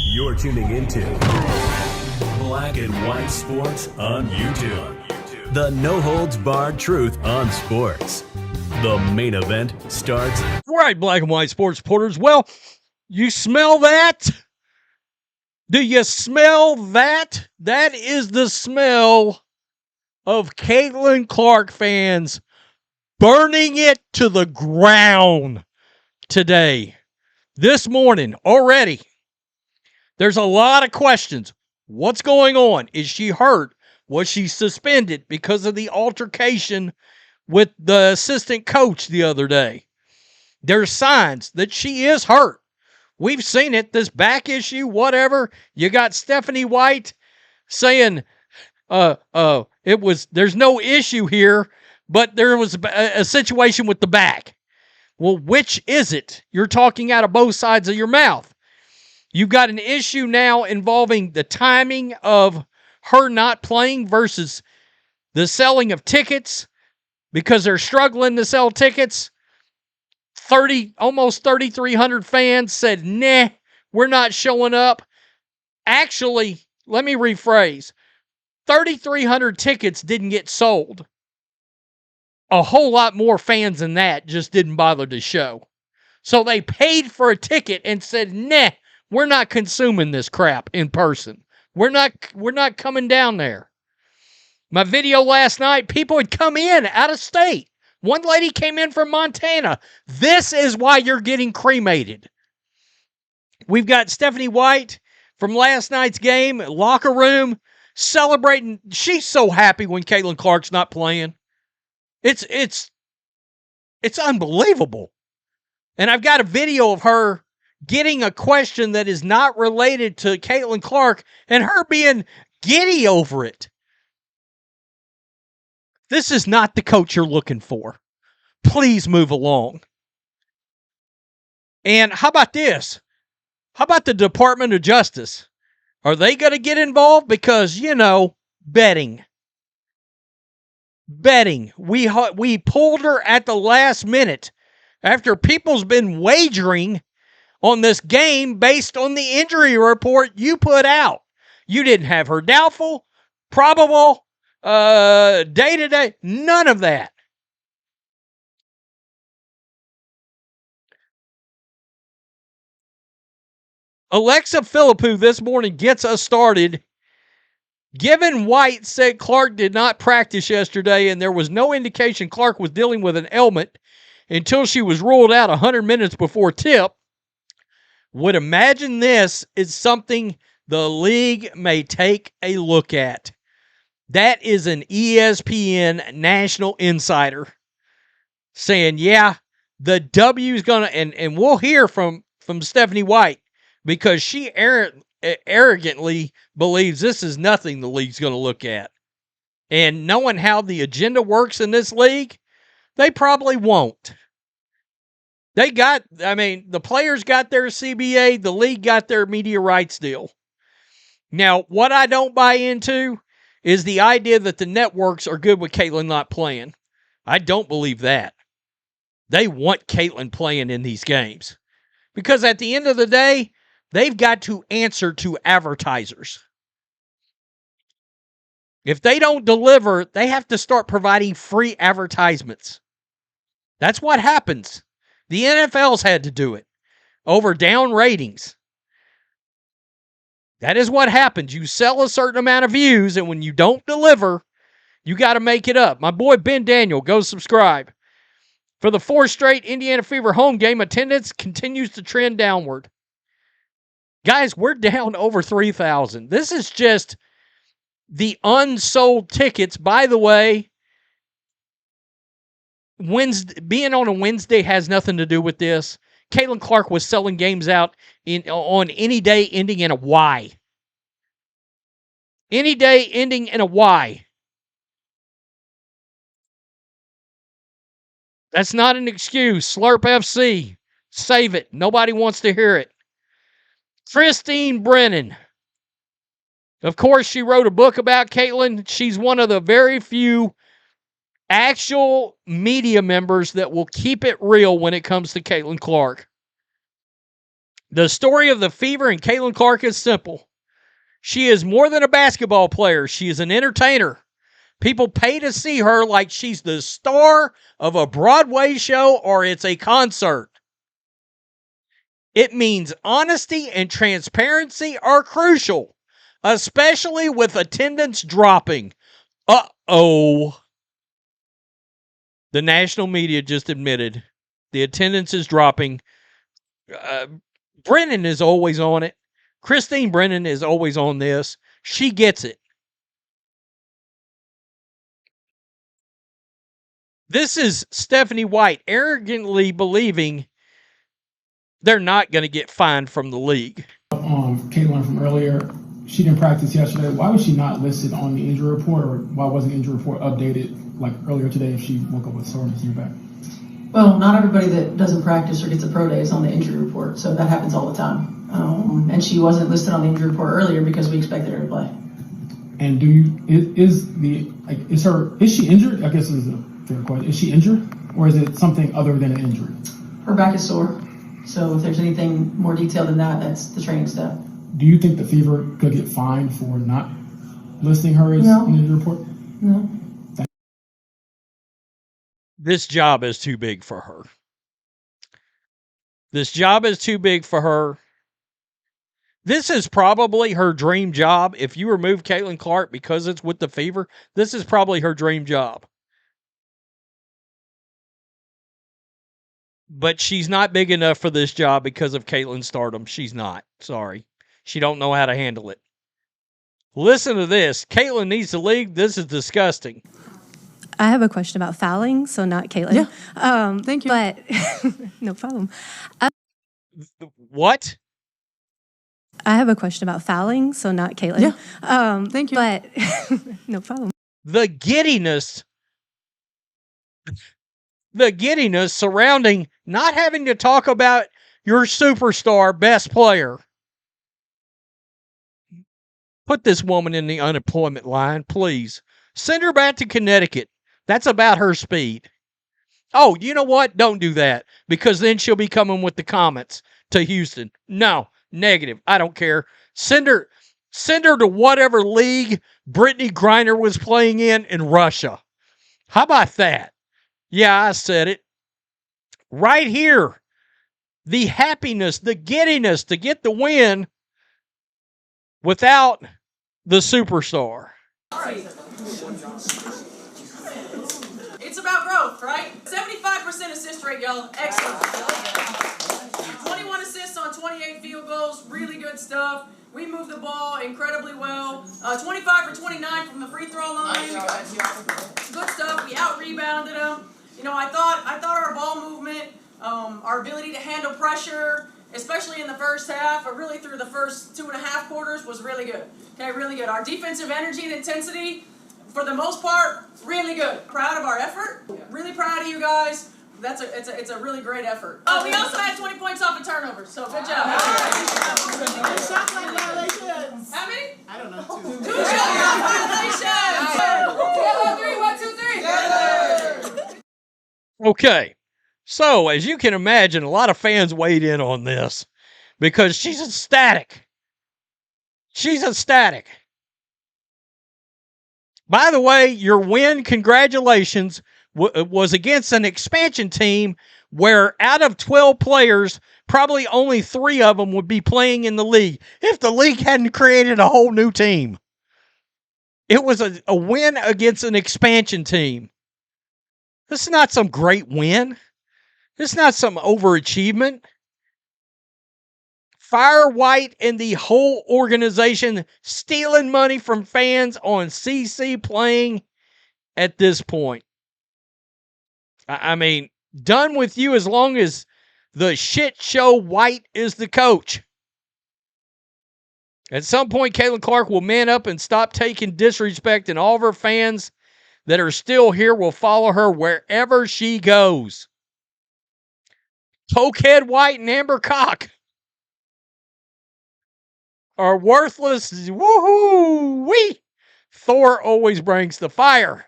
You're tuning into Black and White Sports on YouTube. The no-holds-barred truth on sports. The main event starts. All right, Black and White Sports supporters. Well, you smell that? Do you smell that? That is the smell of Caitlin Clark fans burning it to the ground today. This morning already. There's a lot of questions. What's going on? Is she hurt? Was she suspended because of the altercation with the assistant coach the other day? There's signs that she is hurt. We've seen it, this back issue, whatever. You got Stephanie White saying there's no issue here, but there was a situation with the back. Well, which is it? You're talking out of both sides of your mouth. You've got an issue now involving the timing of her not playing versus the selling of tickets because they're struggling to sell tickets. Almost 3,300 fans said, nah, we're not showing up. Actually, let me rephrase. 3,300 tickets didn't get sold. A whole lot more fans than that just didn't bother to show. So they paid for a ticket and said, nah, we're not consuming this crap in person. We're not coming down there. My video last night, people had come in out of state. One lady came in from Montana. This is why you're getting cremated. We've got Stephanie White from last night's game, locker room, celebrating. She's so happy when Caitlin Clark's not playing. It's unbelievable. And I've got a video of her getting a question that is not related to Caitlin Clark and her being giddy over it. This is not the coach you're looking for. Please move along. And how about this? How about the Department of Justice? Are they going to get involved? Because, betting. Betting. We pulled her at the last minute after people's been wagering on this game based on the injury report you put out. You didn't have her doubtful, probable, day-to-day, none of that. Alexa Philippou this morning gets us started. Given White said Clark did not practice yesterday and there was no indication Clark was dealing with an ailment until she was ruled out 100 minutes before tip, would imagine this is something the league may take a look at. That is an ESPN national insider saying, yeah, the W's going to, and we'll hear from Stephanie White because she arrogantly believes this is nothing the league's going to look at. And knowing how the agenda works in this league, they probably won't. The players got their CBA, the league got their media rights deal. Now, what I don't buy into is the idea that the networks are good with Caitlin not playing. I don't believe that. They want Caitlin playing in these games. Because at the end of the day, they've got to answer to advertisers. If they don't deliver, they have to start providing free advertisements. That's what happens. The NFL's had to do it over down ratings. That is what happens. You sell a certain amount of views, and when you don't deliver, you got to make it up. My boy Ben Daniel, go subscribe. For the fourth straight Indiana Fever home game, attendance continues to trend downward. Guys, we're down over 3,000. This is just the unsold tickets. By the way, being on a Wednesday has nothing to do with this. Caitlin Clark was selling games out on any day ending in a Y. Any day ending in a Y. That's not an excuse. Slurp FC. Save it. Nobody wants to hear it. Christine Brennan. Of course, she wrote a book about Caitlin. She's one of the very few actual media members that will keep it real when it comes to Caitlin Clark. The story of the Fever and Caitlin Clark is simple. She is more than a basketball player. She is an entertainer. People pay to see her like she's the star of a Broadway show or it's a concert. It means honesty and transparency are crucial, especially with attendance dropping. Uh-oh. The national media just admitted the attendance is dropping. Brennan is always on it. Christine Brennan is always on this. She gets it. This is Stephanie White arrogantly believing they're not going to get fined from the league. Caitlin from earlier, she didn't practice yesterday. Why was she not listed on the injury report, or why wasn't the injury report updated like earlier today if she woke up with soreness in her back? Well, not everybody that doesn't practice or gets a pro day is on the injury report, so that happens all the time. And she wasn't listed on the injury report earlier because we expected her to play. And is she injured? I guess this is a fair question. Is she injured, or is it something other than an injury? Her back is sore, so if there's anything more detailed than that, that's the training staff. Do you think the Fever could get fined for not listing her as on the injury report? No. This job is too big for her. This job is too big for her. This is probably her dream job. If you remove Caitlin Clark because it's with the Fever, this is probably her dream job. But she's not big enough for this job because of Caitlin's stardom. She's not. Sorry. She don't know how to handle it. Listen to this. Caitlin needs to leave. This is disgusting. I have a question about fouling, so not Caitlin. Yeah. Thank you. But no problem. What? I have a question about fouling, so not Caitlin. Yeah. Thank you. But no problem. The giddiness surrounding not having to talk about your superstar best player. Put this woman in the unemployment line, please. Send her back to Connecticut. That's about her speed. Oh, you know what? Don't do that, because then she'll be coming with the comments to Houston. No, negative. I don't care. Send her to whatever league Brittany Griner was playing in Russia. How about that? Yeah, I said it. Right here. The happiness, the giddiness to get the win without the superstar. All right. It's about growth, right? 75% assist rate, y'all. Excellent. 21 assists on 28 field goals. Really good stuff. We moved the ball incredibly well. 25 for 29 from the free throw line. Good stuff. We out-rebounded them. You know, I thought our ball movement, our ability to handle pressure, especially in the first half, or really through the first 2.5 quarters, was really good. Okay, really good. Our defensive energy and intensity, for the most part, really good. Proud of our effort. Really proud of you guys. It's a really great effort. Oh, we also had 20 points off of turnovers, so good job. Violations. How many? I don't know. 2 violations. 4, 3, 1, 2, 3. Okay. So, as you can imagine, a lot of fans weighed in on this because she's ecstatic. She's ecstatic. By the way, your win, congratulations, was against an expansion team where out of 12 players, probably only 3 of them would be playing in the league if the league hadn't created a whole new team. It was a win against an expansion team. This is not some great win. This is not some overachievement. Fire White and the whole organization stealing money from fans on CC playing at this point. I mean, done with you as long as the shit show White is the coach. At some point, Caitlin Clark will man up and stop taking disrespect, and all of her fans that are still here will follow her wherever she goes. Cokehead White and Amber Cock are worthless. Woohoo! Thor always brings the fire.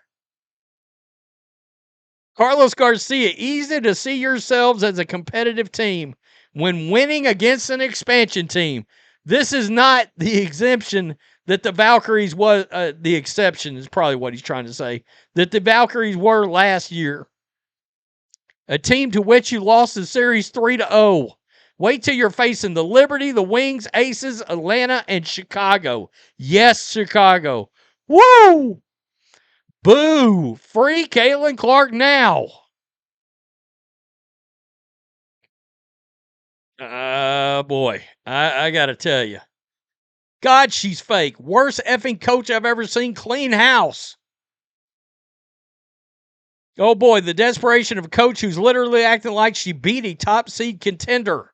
Carlos Garcia, easy to see yourselves as a competitive team. when winning against an expansion team. This is not the exemption that the Valkyries was, the exception is probably what he's trying to say, that the Valkyries were last year. A team to which you lost the series 3-0. Wait till you're facing the Liberty, the Wings, Aces, Atlanta, and Chicago. Yes, Chicago. Woo! Boo! Free Caitlin Clark now. Boy, I got to tell you. God, she's fake. Worst effing coach I've ever seen clean house. Oh boy, the desperation of a coach who's literally acting like she beat a top seed contender.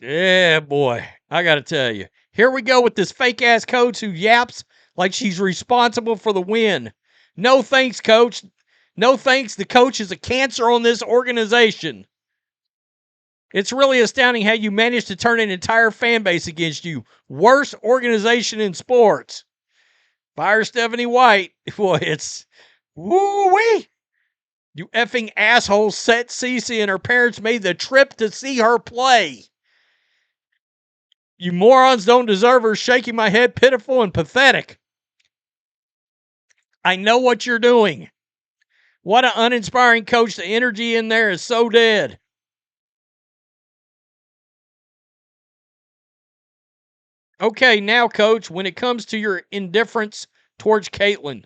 Yeah, boy, I got to tell you. Here we go with this fake-ass coach who yaps like she's responsible for the win. No thanks, coach. No thanks. The coach is a cancer on this organization. It's really astounding how you managed to turn an entire fan base against you. Worst organization in sports. Fire Stephanie White. Boy, it's woo-wee. You effing assholes set Cece and her parents made the trip to see her play. You morons don't deserve her. Shaking my head, pitiful and pathetic. I know what you're doing. What an uninspiring coach. The energy in there is so dead. Okay, now, coach, when it comes to your indifference towards Caitlin,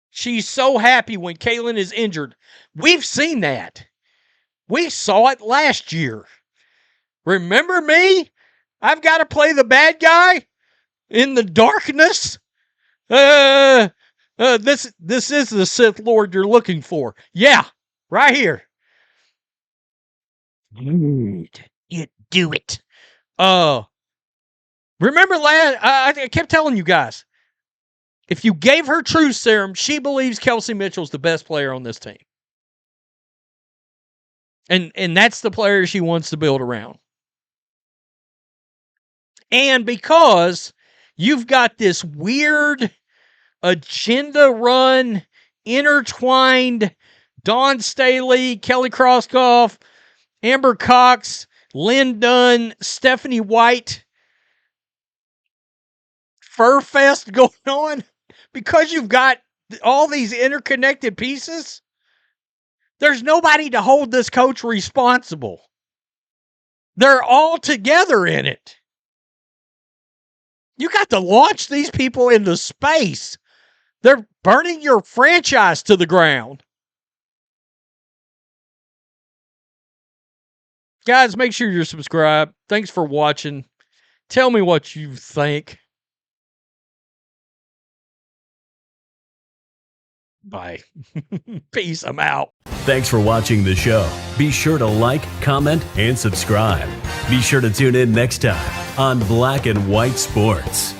she's so happy when Caitlin is injured. We've seen that. We saw it last year. Remember me? I've got to play the bad guy in the darkness. This is the Sith Lord you're looking for. Yeah, right here. You do it. Remember I kept telling you guys, if you gave her truth serum, she believes Kelsey Mitchell's the best player on this team. And that's the player she wants to build around. And because you've got this weird agenda run, intertwined Dawn Staley, Kelly Krauskopf, Amber Cox, Lynn Dunn, Stephanie White Fur Fest going on, because you've got all these interconnected pieces, there's nobody to hold this coach responsible. They're all together in it. You got to launch these people into space. They're burning your franchise to the ground. Guys, make sure you're subscribed. Thanks for watching. Tell me what you think. Bye. Peace. I'm out. Thanks for watching the show. Be sure to like, comment, and subscribe. Be sure to tune in next time on Black and White Sports.